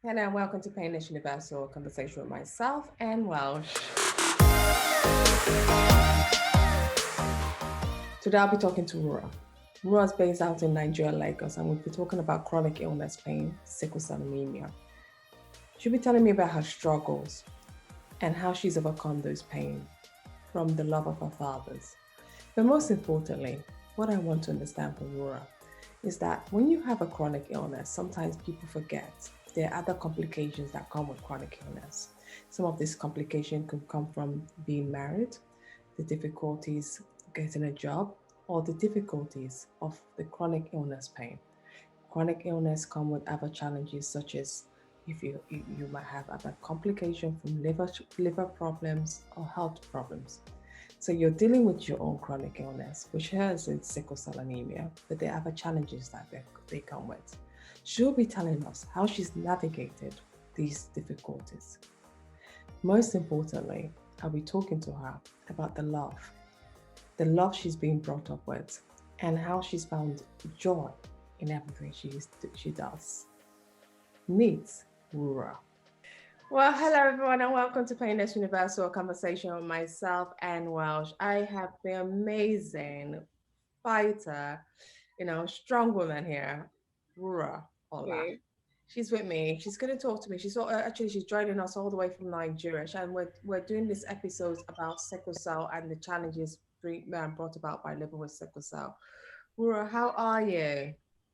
Hello and welcome to Painless Universal Conversation with myself and Welsh. Today I'll be talking to Rura. Rura is based out in Nigeria, Lagos, and we'll be talking about chronic illness, pain, sickle cell anemia. She'll be telling me about her struggles and how she's overcome those pain from the love of her fathers. But most importantly, what I want to understand from Rura is that when you have a chronic illness, sometimes people forget there are other complications that come with chronic illness. Some of these complications could come from being married, the difficulties getting a job, or the difficulties of the chronic illness pain. Chronic illness come with other challenges such as if you might have other complication from liver problems or health problems. So you're dealing with your own chronic illness, which has in sickle cell anemia, but there are other challenges that they come with. She'll be telling us how she's navigated these difficulties. Most importantly, I'll be talking to her about the love she's been brought up with, and how she's found joy in everything she does. Meet Rura. Well, hello everyone, and welcome to Painless Universal Conversation with myself and Welsh. I have the amazing fighter, strong woman here, Wuraola. Okay. She's with me. She's going to talk to me. She's joining us all the way from Nigeria, and we're doing this episodes about sickle cell and the challenges brought about by living with sickle cell. Wura, how are you?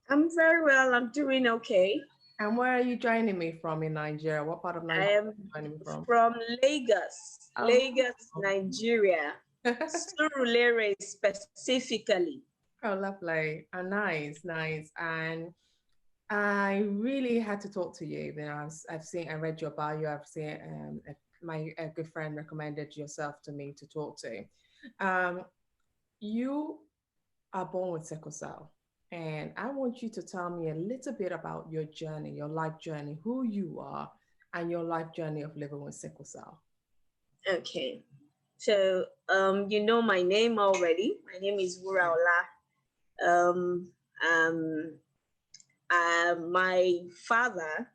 I'm very well. I'm doing okay. And where are you joining me from in Nigeria? What part of I Nigeria am are you joining me from? from Lagos, Oh, Lagos, Nigeria, Surulere specifically. oh, lovely. Oh, nice, nice. And I really had to talk to you. I read your bio. I've seen my a good friend recommended yourself to me to talk to. Um, you are born with sickle cell, and I want you to tell me a little bit about your journey, your life journey, who you are, and your life journey of living with sickle cell. Okay. So, you know my name already. My name is Wuraola. Um, um, my father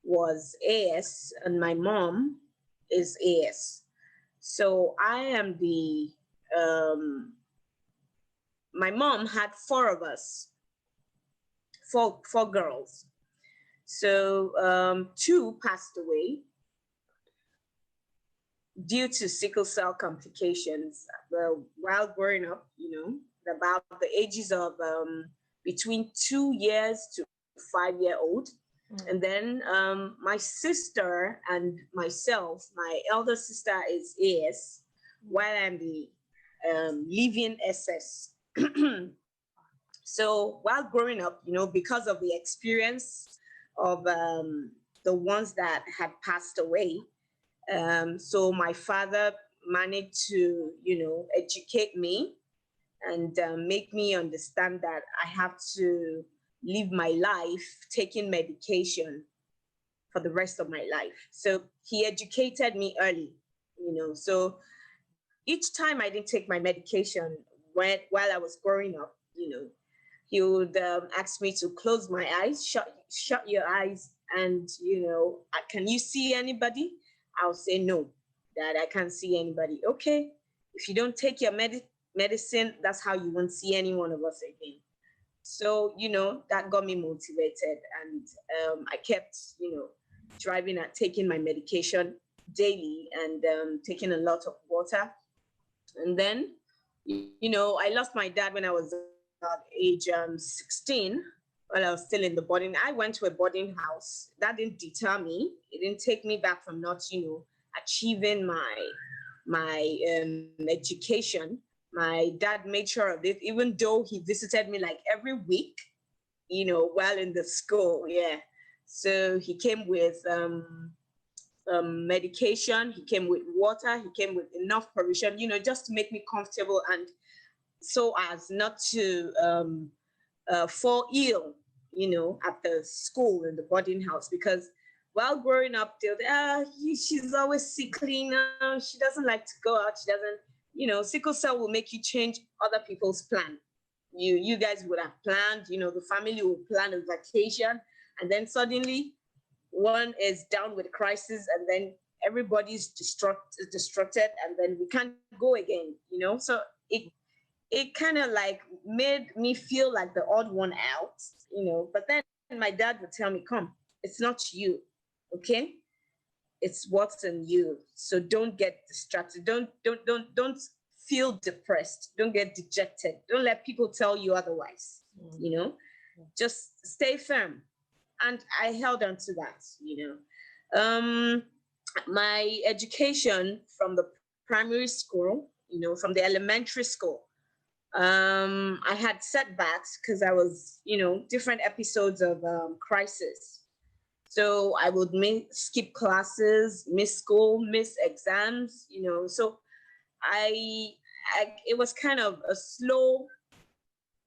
was AS and my mom is AS. So I am um, my mom had four of us, four girls. So two passed away due to sickle cell complications while growing up, about the ages of between 2 years to 5 year old. And then my sister and myself, my elder sister is AS, while I'm the living SS. So while growing up, because of the experience of the ones that had passed away, so my father managed to, educate me and make me understand that I have to live my life taking medication for the rest of my life. So he educated me early, So each time I didn't take my medication while I was growing up, he would ask me to close my eyes, shut your eyes, and can you see anybody? I'll say no, that I can't see anybody. Okay, if you don't take your medicine, that's how you won't see any one of us again. So that got me motivated, and I kept driving at taking my medication daily and taking a lot of water. And then I lost my dad when I was about age 16, while I was still in the boarding. I went to a boarding house. That didn't deter me. It didn't take me back from not, achieving my education. My dad made sure of it, even though he visited me like every week, while in the school. Yeah. So he came with medication. He came with water. He came with enough provision, just to make me comfortable and so as not to fall ill, at the school in the boarding house. Because while growing up, she's always sickly now. She doesn't like to go out. She doesn't, sickle cell will make you change other people's plan. You guys would have planned, the family will plan a vacation, and then suddenly one is down with crisis, and then everybody's distracted, and then we can't go again, you know. So it kind of like made me feel like the odd one out, you know. But then my dad would tell me, come, it's not you, okay? It's what's in you. So don't get distracted. Don't feel depressed. Don't get dejected. Don't let people tell you otherwise, you know. Just stay firm. And I held on to that, you know. My education from the primary school, you know, from the elementary school, I had setbacks because I was, you know, different episodes of crisis. So I would skip classes, miss school, miss exams, you know. So I, it was kind of a slow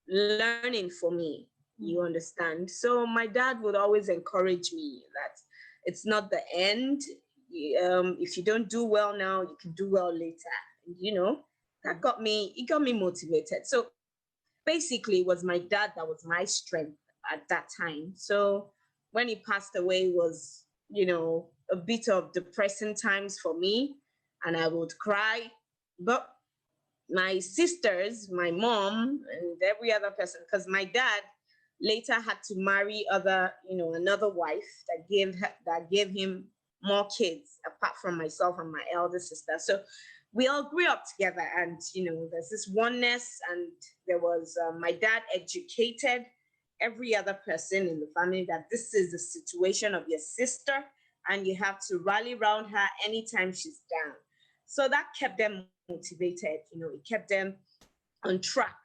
learning for me, you understand. So my dad would always encourage me that it's not the end. If you don't do well now, you can do well later, you know. It got me motivated. So basically it was my dad that was my strength at that time. So when he passed away, it was, you know, a bit of depressing times for me, and I would cry. But my sisters, my mom, and every other person, because my dad later had to marry another wife that gave him more kids apart from myself and my elder sister. So we all grew up together, and you know, there's this oneness. And there was my dad educated every other person in the family that this is the situation of your sister, and you have to rally around her anytime she's down. So that kept them motivated, you know. It kept them on track.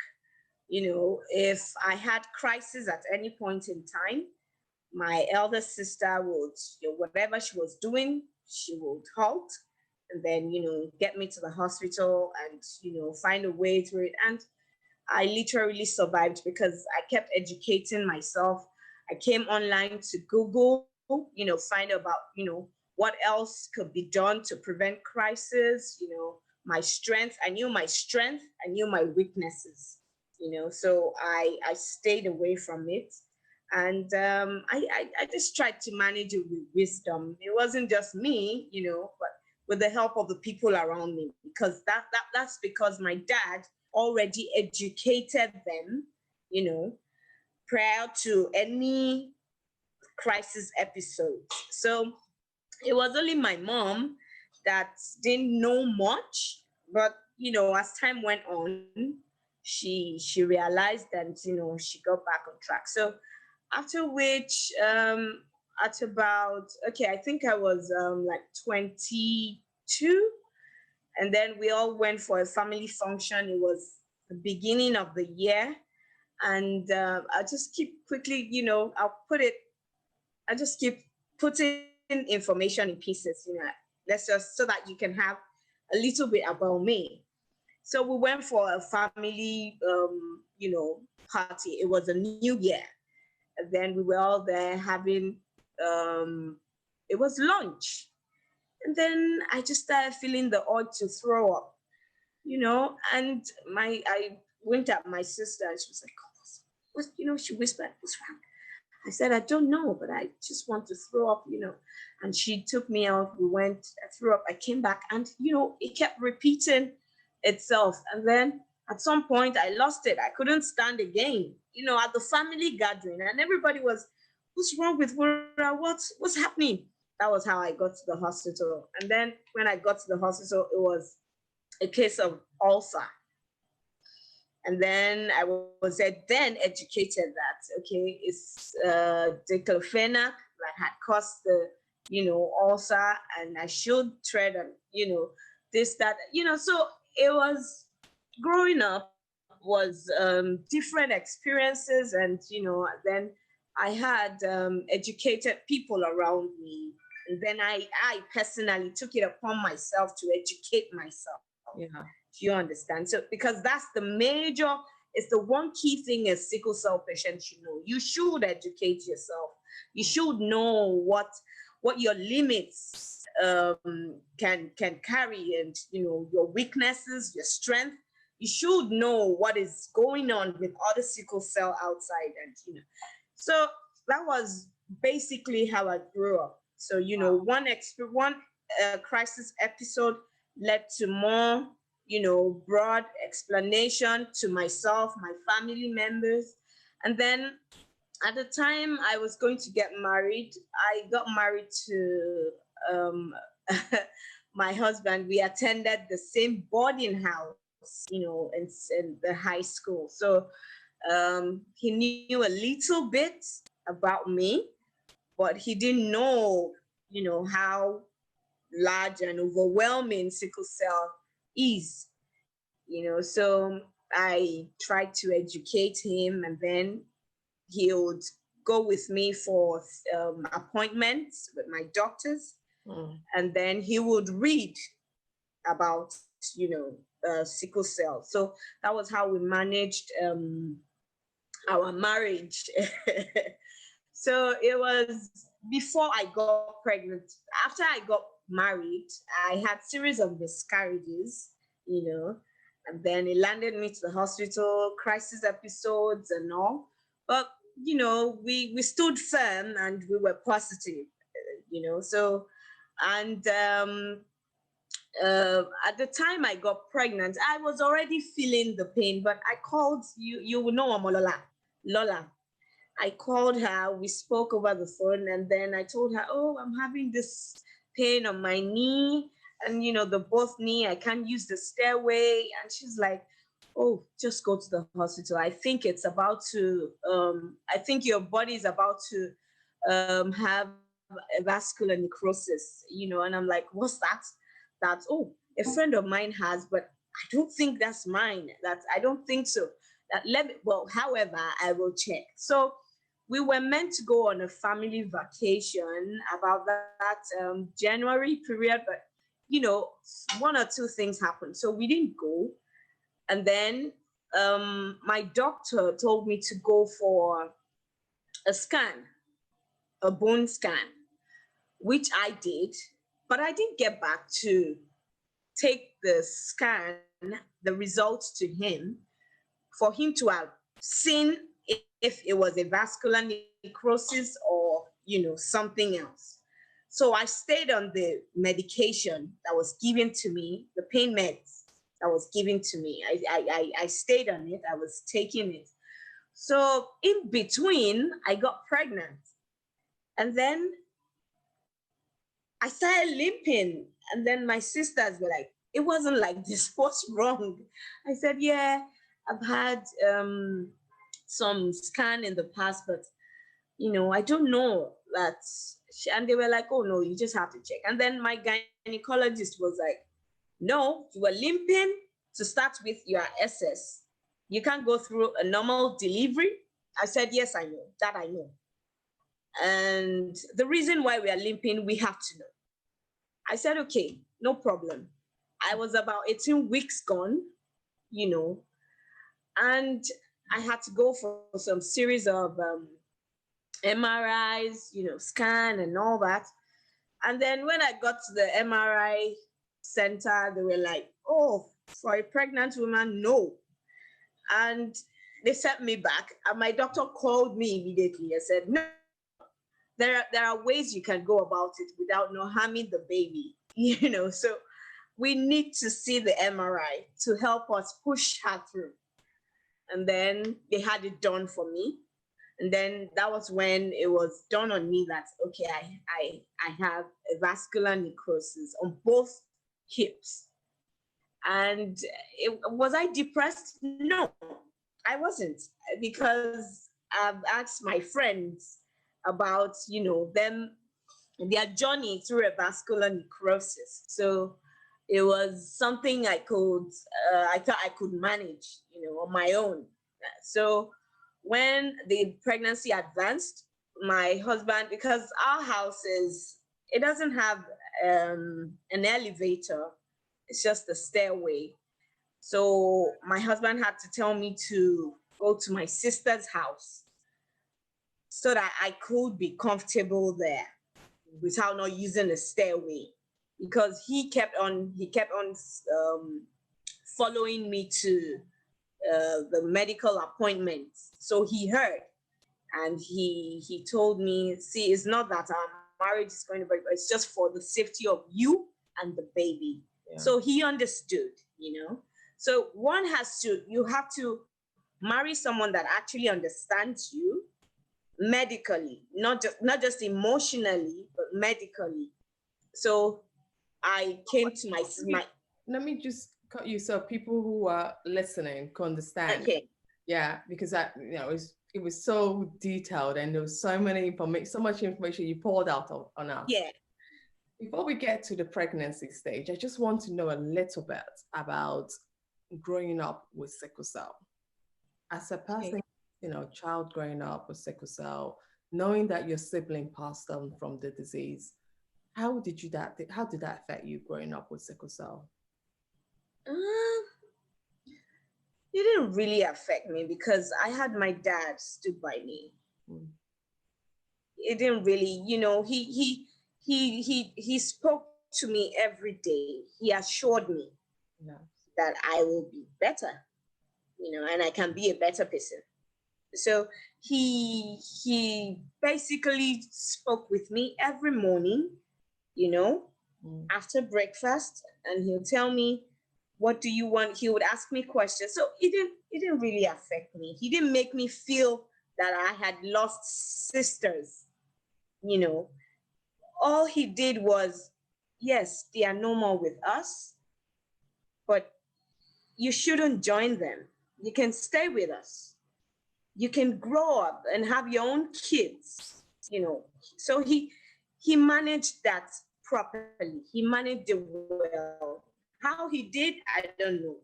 You know, if I had crisis at any point in time, my elder sister would, you know, whatever she was doing, she would halt and then, you know, get me to the hospital and, you know, find a way through it. And I literally survived because I kept educating myself. I came online to Google, you know, find about, you know, what else could be done to prevent crisis, you know, my strength. I knew my strength, I knew my weaknesses, you know, so I stayed away from it. And I just tried to manage it with wisdom. It wasn't just me, you know, but with the help of the people around me, because that's because my dad already educated them, you know, prior to any crisis episodes. So it was only my mom that didn't know much, but you know, as time went on, she realized and you know, she got back on track. So after which, at about, okay, I think I was like 22, and then we all went for a family function. It was the beginning of the year, and I just keep quickly, you know, I just keep putting information in pieces, you know, let's just so that you can have a little bit about me. So we went for a family, you know, party. It was a new year. And then we were all there having, it was lunch. And then I just started feeling the urge to throw up, you know, and I went at my sister and she was like, what, you know, she whispered, what's wrong? I said, I don't know, but I just want to throw up, you know. And she took me out. We went, I threw up, I came back, and, you know, it kept repeating itself. And then at some point, I lost it. I couldn't stand again, you know, at the family gathering. And everybody was, what's wrong with Wura? What's happening? That was how I got to the hospital. And then when I got to the hospital, it was a case of ulcer. And then I was then educated that, okay, it's diclofenac that had caused the, you know, ulcer, and I should tread on, you know, this, that, you know. So it was, growing up was different experiences. And, you know, then I had educated people around me. And then I personally took it upon myself to educate myself. Yeah. Do you understand? So, because that's the major, it's the one key thing as sickle cell patients should know. You should educate yourself. You should know what your limits can carry, and you know, your weaknesses, your strength. You should know what is going on with other sickle cell outside, and you know. So that was basically how I grew up. So, one crisis episode led to more, broad explanation to myself, my family members. And then at the time I was going to get married, I got married to um, my husband. We attended the same boarding house, in the high school. So he knew a little bit about me, but he didn't know, how large and overwhelming sickle cell is, So I tried to educate him, and then he would go with me for appointments with my doctors, and then he would read about, sickle cell. So that was how we managed our marriage. So it was before I got pregnant. After I got married, I had series of miscarriages, and then it landed me to the hospital, crisis episodes and all. But, we stood firm and we were positive, So, and at the time I got pregnant, I was already feeling the pain, but I called you. You will know Oyinlola, Lola. I called her, we spoke over the phone, and then I told her, oh, I'm having this pain on my knee, and the both knee, I can't use the stairway. And she's like, oh, just go to the hospital. I think it's about to, I think your body is about to have a vascular necrosis, and I'm like, what's that? That's, oh, a friend of mine has, but I don't think that's mine. I don't think so. However, I will check. So we were meant to go on a family vacation about that January period, but one or two things happened, so we didn't go. And then my doctor told me to go for a scan, a bone scan, which I did, but I didn't get back to take the scan, the results to him, for him to have seen if it was a vascular necrosis or, something else. So I stayed on the medication that was given to me, the pain meds that was given to me. I stayed on it. I was taking it. So in between, I got pregnant. And then I started limping. And then my sisters were like, it wasn't like this. What's wrong? I said, yeah, I've had some scan in the past, but I don't know that. And they were like, oh no, you just have to check. And then my gynecologist was like, no, you were limping to start with, your SS. You can't go through a normal delivery. I said, yes, I know. That I know. And the reason why we are limping, we have to know. I said, okay, no problem. I was about 18 weeks gone, and I had to go for some series of MRIs, scan and all that. And then when I got to the MRI center, they were like, oh, for a pregnant woman, no. And they sent me back, and my doctor called me immediately and said, no, there are ways you can go about it without no harming the baby, so we need to see the MRI to help us push her through. And then they had it done for me. And then that was when it was done on me that, okay, I have a vascular necrosis on both hips. And was I depressed? No, I wasn't, because I've asked my friends about, them, their journey through a vascular necrosis. So it was something I thought I could manage, on my own. So when the pregnancy advanced, my husband, because our house it doesn't have an elevator, it's just a stairway. So my husband had to tell me to go to my sister's house so that I could be comfortable there without not using a stairway, because he kept on following me to the medical appointments. So he heard, And he told me, see, it's not that our marriage is going to break, it's just for the safety of you and the baby. Yeah. So he understood, So you have to marry someone that actually understands you medically, not just emotionally, but medically. So I came to my Let me just cut you so people who are listening can understand. okay. Yeah, because it was so detailed and there was so much information you poured out on us. Yeah. Before we get to the pregnancy stage, I just want to know a little bit about growing up with sickle cell. As a person, child growing up with sickle cell, knowing that your sibling passed on from the disease, how did that affect you growing up with sickle cell? It didn't really affect me because I had my dad stood by me. Mm. It didn't really, he spoke to me every day. He assured me Yeah. that I will be better, and I can be a better person. So he basically spoke with me every morning, after breakfast, and he'll tell me, what do you want? He would ask me questions. So it didn't really affect me. He didn't make me feel that I had lost sisters, All he did was, yes, they are no more with us, but you shouldn't join them. You can stay with us. You can grow up and have your own kids, So he managed that properly. He managed it well. How he did, I don't know.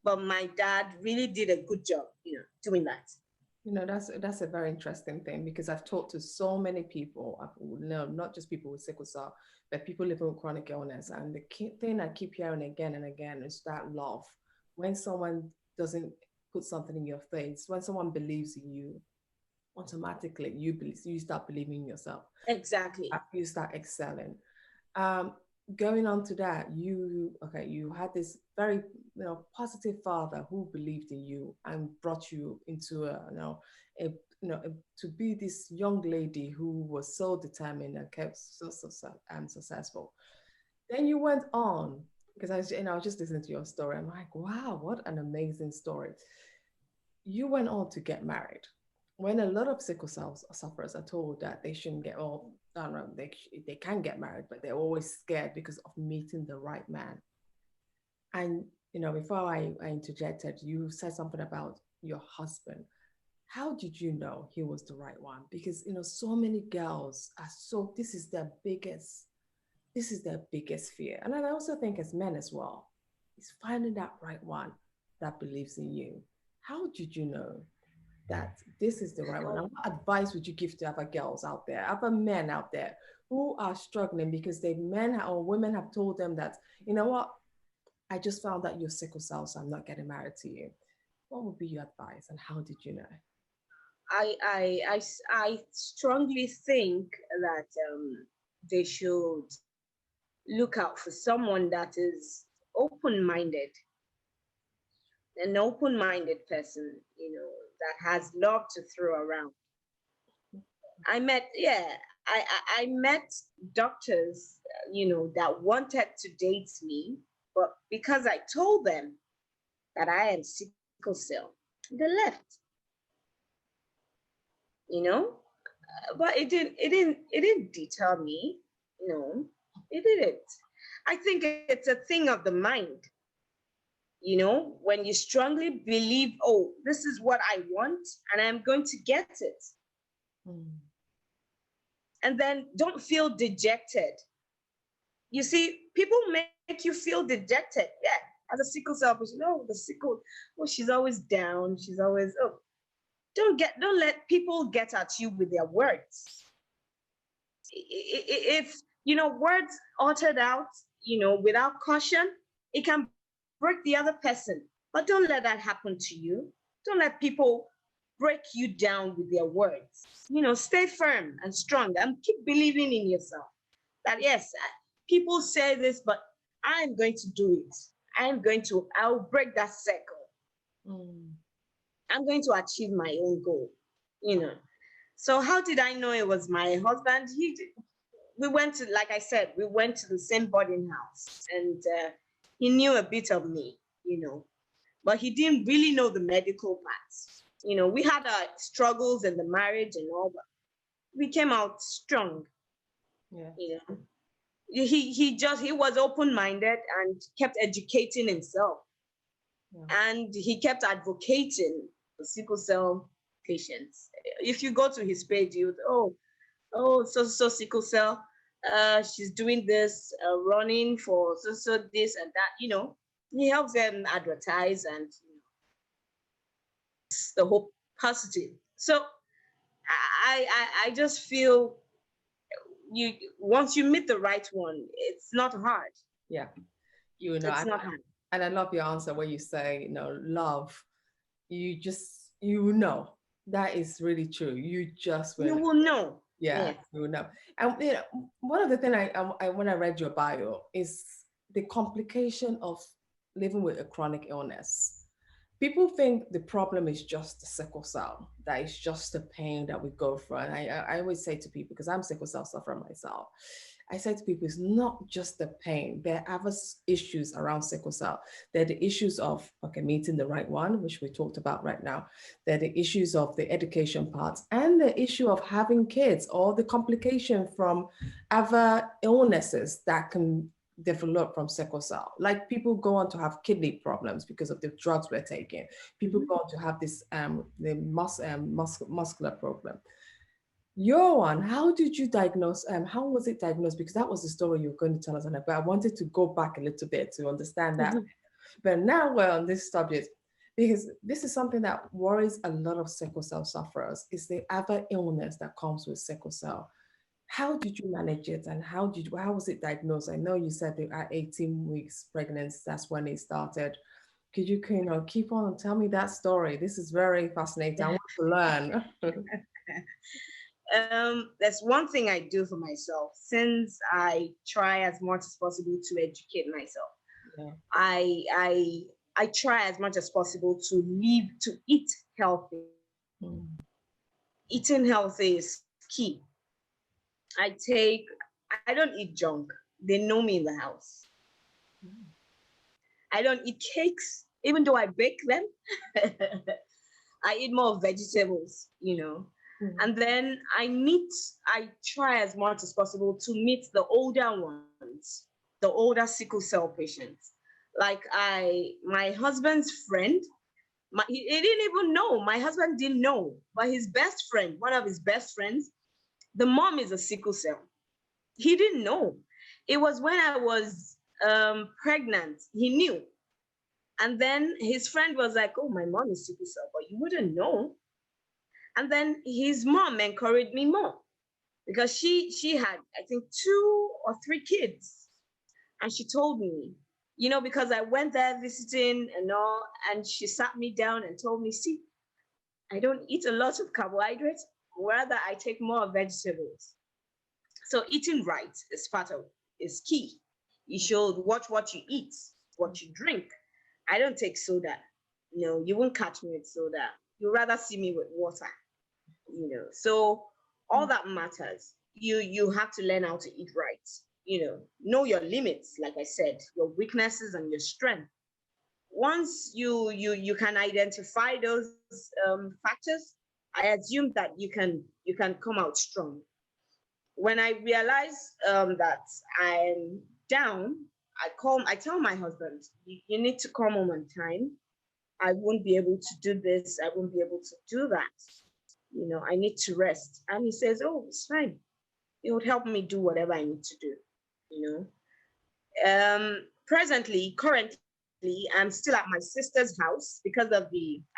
But my dad really did a good job, doing that. That's a very interesting thing because I've talked to so many people, not just people with sickle cell, but people living with chronic illness. And the key thing I keep hearing again and again is that love. When someone doesn't put something in your face, when someone believes in you, automatically you start believing in yourself. Exactly. You start excelling. Going on to that, you had this very positive father who believed in you and brought you into to be this young lady who was so determined and kept so successful. Then you went on, because I was just listening to your story. I'm like, wow, what an amazing story. You went on to get married. When a lot of sickle cell sufferers are told that they shouldn't get, well, I don't know, they can get married, but they're always scared because of meeting the right man. And before I interjected, you said something about your husband. How did you know he was the right one? Because so many girls are this is their biggest fear. And I also think as men as well, is finding that right one that believes in you. How did you know that this is the right one? And what advice would you give to other girls out there, other men out there who are struggling because men or women have told them that, you know what, I just found out you're sickle cell, so I'm not getting married to you. What would be your advice and how did you know? I strongly think that they should look out for someone that is open-minded, an open-minded person, that has love to throw around. I met doctors, that wanted to date me, but because I told them that I am sickle cell, they left. But it didn't deter me. It didn't. I think it's a thing of the mind. When you strongly believe, oh, this is what I want and I'm going to get it. And then don't feel dejected. You see, people make you feel dejected. Yeah, as a sickle cell person, the sickle, she's always down. She's always, don't let people get at you with their words. If words uttered out, without caution, it can break the other person. But don't let that happen to you. Don't let people break you down with their words. Stay firm and strong and keep believing in yourself. That yes, people say this, but I'm going to do it. I'll break that circle. I'm going to achieve my own goal. you know. So how did I know it was my husband? We went to, like I said, we went to the same boarding house, and he knew a bit of me, but he didn't really know the medical parts. We had our struggles in the marriage and all, but we came out strong. Yeah. He was open-minded and kept educating himself. Yeah. And he kept advocating for sickle cell patients. If you go to his page, you would, so sickle cell, she's doing this, running for so this and that. He helps them advertise, and it's the whole positive. So I just feel once you meet the right one, it's not hard. Yeah. It's not hard. And I love your answer where you say, love, that is really true. You just will You will know. Yeah, Yes. you will know. And one of the things I when I read your bio is the complication of living with a chronic illness. People think the problem is just the sickle cell, that it's just the pain that we go through. And I always say to people, because I'm sickle cell sufferer myself, I say to people, it's not just the pain. There are other issues around sickle cell. There are the issues of, meeting the right one, which we talked about right now. There are the issues of the education parts and the issue of having kids, or the complication from other illnesses that can develop from sickle cell. Like people go on to have kidney problems because of the drugs we're taking. People go on to have this muscular problem. Your one, how did you diagnose? How was it diagnosed? Because that was the story you were going to tell us, but I wanted to go back a little bit to understand that. But now we're on this subject, because this is something that worries a lot of sickle cell sufferers, is the other illness that comes with sickle cell. How did you manage it, and how was it diagnosed? I know you said that at 18 weeks pregnancy, that's when it started. Could you keep on and tell me that story? This is very fascinating. I want to learn. There's one thing I do for myself, since I try as much as possible to educate myself. Yeah. I try as much as possible to eat healthy. Eating healthy is key. I don't eat junk. They know me in the house. I don't eat cakes, even though I bake them. I eat more vegetables, And then I try as much as possible to meet the older ones, the older sickle cell patients. Like my husband's friend, he didn't even know. My husband didn't know, but his best friend, one of his best friends, the mom is a sickle cell. He didn't know. It was when I was pregnant, he knew. And then his friend was like, "Oh, my mom is sickle cell," but you wouldn't know. And then his mom encouraged me more, because she had, I think, 2 or 3 kids. And she told me, because I went there visiting and all, and she sat me down and told me, "See, I don't eat a lot of carbohydrates, rather I take more vegetables." So eating right is key. You should watch what you eat, what you drink. I don't take soda. You won't catch me with soda. You'd rather see me with water. So all that matters. You have to learn how to eat right. Know your limits, like I said, your weaknesses and your strength. Once you can identify those factors, I assume that you can come out strong. When I realize that I'm down, I tell my husband, you need to come home on time. I won't be able to do this. I won't be able to do that. I need to rest. And he says, "Oh, it's fine." It would help me do whatever I need to do. Currently, I'm still at my sister's house because of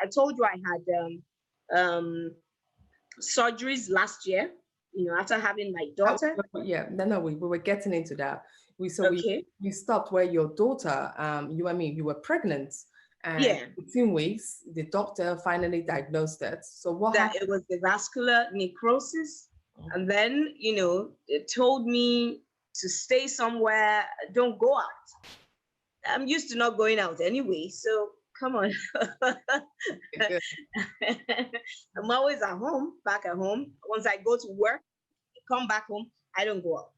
I told you I had surgeries last year, after having my daughter. Yeah, no, we were getting into that. We stopped where your daughter, you were pregnant, and 18 weeks, the doctor finally diagnosed it. So what happened? It was the vascular necrosis. And then, it told me to stay somewhere, don't go out. I'm used to not going out anyway. So come on. I'm always at home, back at home. Once I go to work, come back home, I don't go out.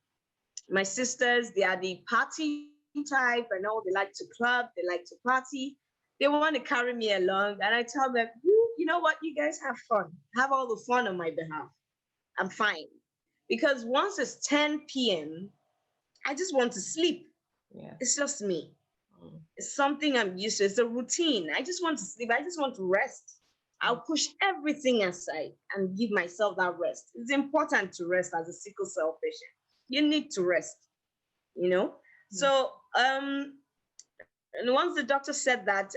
My sisters, they are the party type. I know they like to club, they like to party. They want to carry me along. And I tell them, you know what? You guys have fun. Have all the fun on my behalf. I'm fine. Because once it's 10 p.m., I just want to sleep. Yeah. It's just me. It's something I'm used to. It's a routine. I just want to sleep. I just want to rest. I'll push everything aside and give myself that rest. It's important to rest as a sickle cell patient. You need to rest, you know? So, and once the doctor said that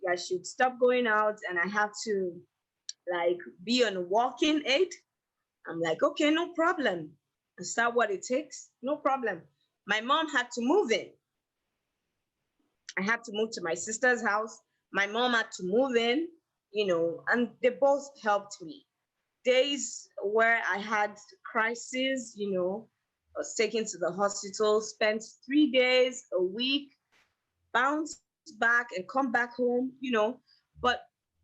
I should stop going out and I have to like be on a walking aid, I'm like, okay, no problem. Is that what it takes? No problem. My mom had to move in. I had to move to my sister's house. My mom had to move in, you know, and they both helped me. Days where I had crisis, you know, I was taken to the hospital, spent 3 days, a week, bounce back and come back home, you know, but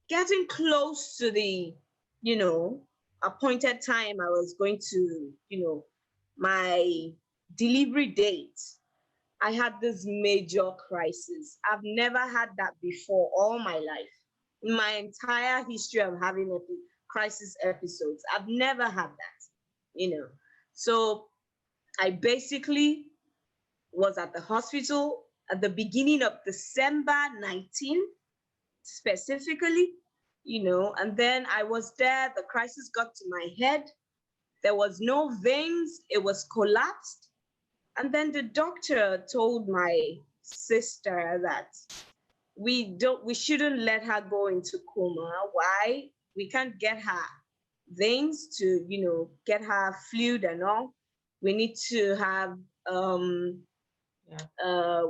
getting close to the, you know, appointed time I was going to, you know, my delivery date, I had this major crisis. I've never had that before all my life. In my entire history of having crisis episodes, I've never had that, you know. So I basically was at the hospital at the beginning of December 19, specifically, you know, and then I was there, the crisis got to my head. There was no veins, it was collapsed. And then the doctor told my sister that we shouldn't let her go into coma. Why? We can't get her veins to, you know, get her fluid and all. We need to have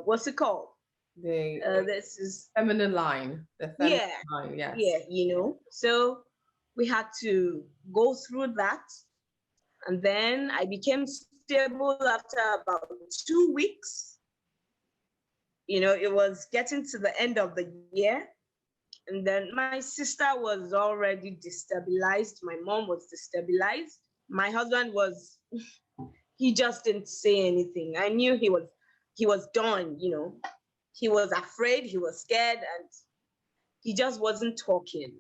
what's it called? This is feminine line. The feminine line, yes. Yeah, you know. So we had to go through that. And then I became stable after about 2 weeks. You know, it was getting to the end of the year. And then my sister was already destabilized. My mom was destabilized. My husband was, he just didn't say anything. I knew he was done, you know. He was afraid, he was scared, and he just wasn't talking.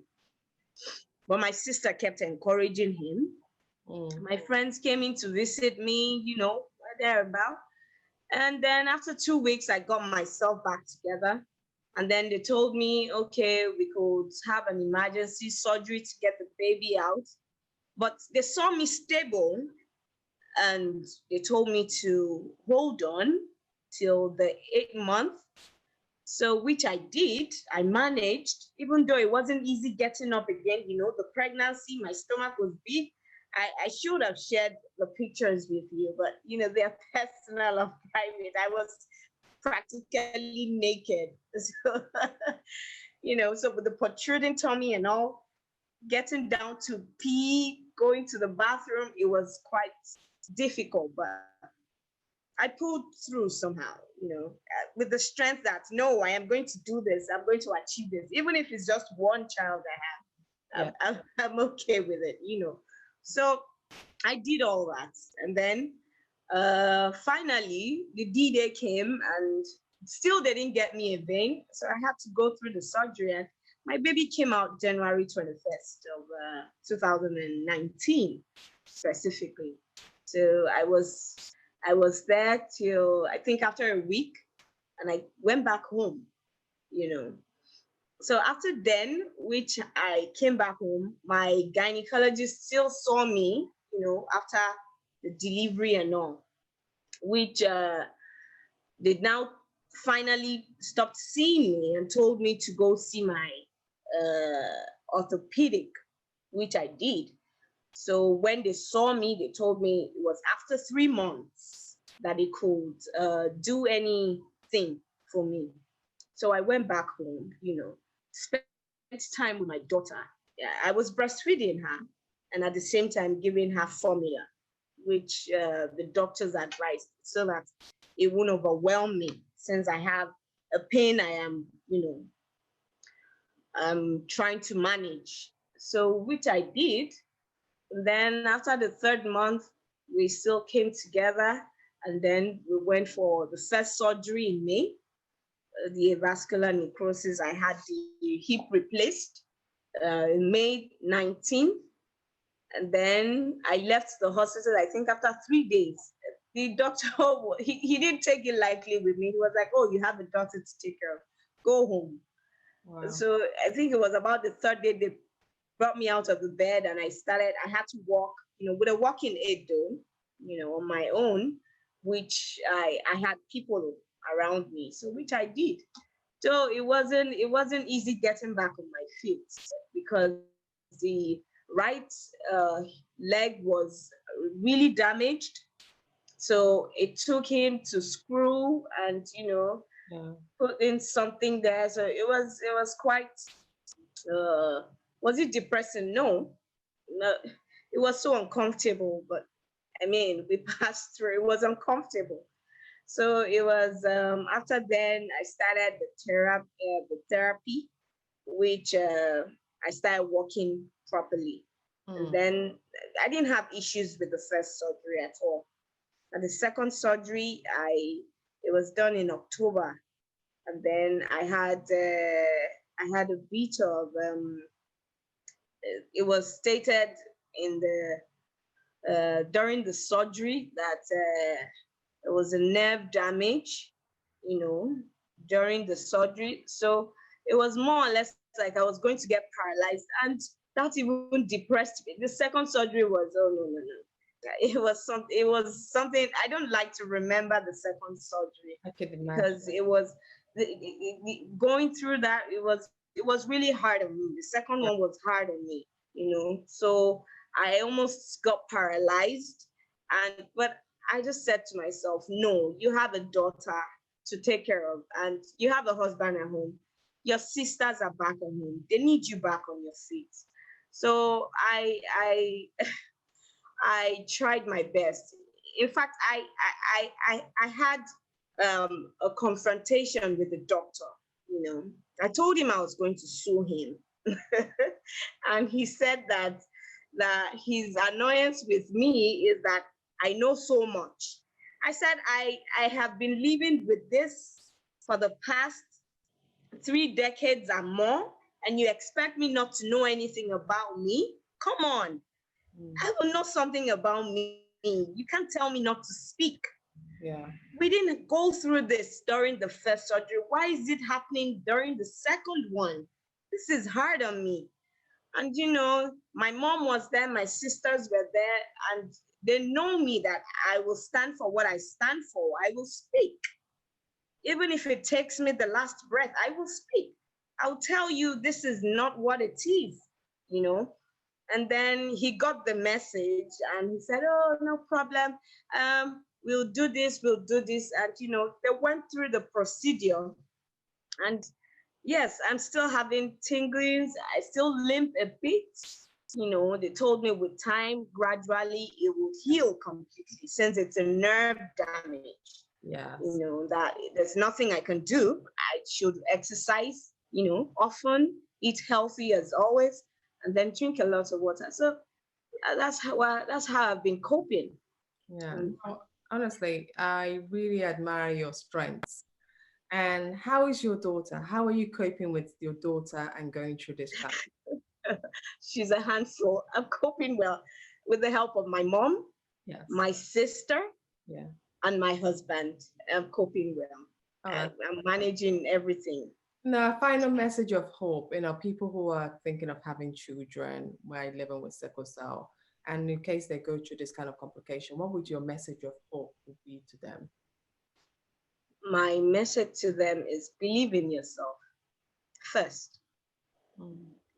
But my sister kept encouraging him. My friends came in to visit me, you know, thereabout. And then after 2 weeks, I got myself back together. And then they told me, okay, we could have an emergency surgery to get the baby out. But they saw me stable and they told me to hold on till the 8th month. So, which I did, I managed, even though it wasn't easy getting up again, you know, the pregnancy, my stomach was big. I should have shared the pictures with you, but, you know, they're personal or private. I was practically naked. So, you know, so with the protruding tummy and all, getting down to pee, going to the bathroom, it was quite difficult, but I pulled through somehow, you know, with the strength that, no, I am going to do this. I'm going to achieve this. Even if it's just one child I have, I'm okay with it, you know. So I did all that. And then finally, the D-Day came and still they didn't get me a vein. So I had to go through the surgery. And my baby came out January 21st of 2019, specifically. So I was there till, I think, after a week, and I went back home, you know. So after then, which I came back home, my gynecologist still saw me, you know, after the delivery and all, which they now finally stopped seeing me and told me to go see my orthopedic, which I did. So when they saw me, they told me it was after 3 months that they could do anything for me. So I went back home, you know, spent time with my daughter. Yeah, I was breastfeeding her and at the same time giving her formula, which the doctors advised so that it won't overwhelm me since I have a pain I am, you know, trying to manage. So, which I did. Then after the third month, we still came together, and then we went for the first surgery in May. The vascular necrosis. I had the hip replaced in May 19th. And then I left the hospital, I think after 3 days. The doctor, he didn't take it lightly with me. He was like, oh, you have a daughter to take care of. Go home. Wow. So I think it was about the third day they brought me out of the bed, and I had to walk, with a walking aid though, on my own, which I had people around me. So which I did. So it wasn't easy getting back on my feet because the right leg was really damaged. So it took him to screw and Yeah. put in something there. So it was quite was it depressing? No, no, it was so uncomfortable. But I mean, we passed through. It was uncomfortable. So it was after then I started the therapy, which I started working properly. And then I didn't have issues with the first surgery at all. And the second surgery, it was done in October, and then I had a bit of it was stated in the during the surgery that there was a nerve damage, you know, during the surgery. So it was more or less like I was going to get paralyzed, and that even depressed me. The second surgery was, oh no, no, no. It was something I don't like to remember the second surgery I could imagine. because it was going through that. It was really hard on me. The second Yeah. one was hard on me, So I almost got paralyzed, but I just said to myself, no, you have a daughter to take care of, and you have a husband at home. Your sisters are back at home. They need you back on your feet. So I tried my best. In fact, I had a confrontation with the doctor. I told him I was going to sue him, and he said that his annoyance with me is that I know so much. I said I have been living with this for the past 3 decades and more, and you expect me not to know anything about me? Come on. I will know something about me. You can't tell me not to speak. Yeah. We didn't go through this during the first surgery. Why is it happening during the second one? This is hard on me. And my mom was there, my sisters were there, and they know me that I will stand for what I stand for. I will speak. Even if it takes me the last breath, I will speak. I'll tell you this is not what it is, you know. And then he got the message and he said, oh, no problem. We'll do this, we'll do this. And, they went through the procedure. And yes, I'm still having tinglings. I still limp a bit. They told me with time, gradually, it will heal completely since it's a nerve damage. Yes. That there's nothing I can do. I should exercise, often, eat healthy as always, and then drink a lot of water. So that's how I've been coping. Yeah. Honestly, I really admire your strengths. And how is your daughter? How are you coping with your daughter and going through this challenge? She's a handful. I'm coping well with the help of my mom, Yes. my sister, Yeah. and my husband. I'm coping well. Oh, I'm managing everything. now, a final message of hope, people who are thinking of having children while living with sickle cell, and in case they go through this kind of complication, what would your message of hope would be to them? My message to them is believe in yourself first.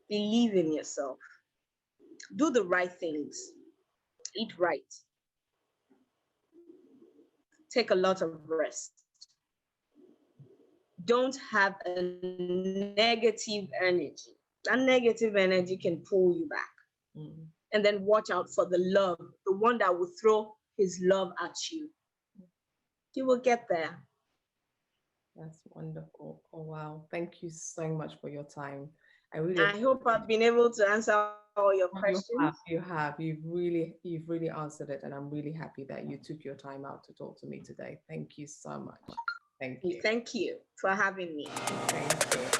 Believe in yourself. Do the right things. Eat right. Take a lot of rest. Don't have a negative energy. That negative energy can pull you back. And then watch out for the love, the one that will throw his love at you. You will get there. That's wonderful. Oh, wow. Thank you so much for your time. I really I hope I've been able to answer all your questions. you have. You've really answered it, and I'm really happy that you took your time out to talk to me today. Thank you so much. Thank you. Thank you for having me. Thank you.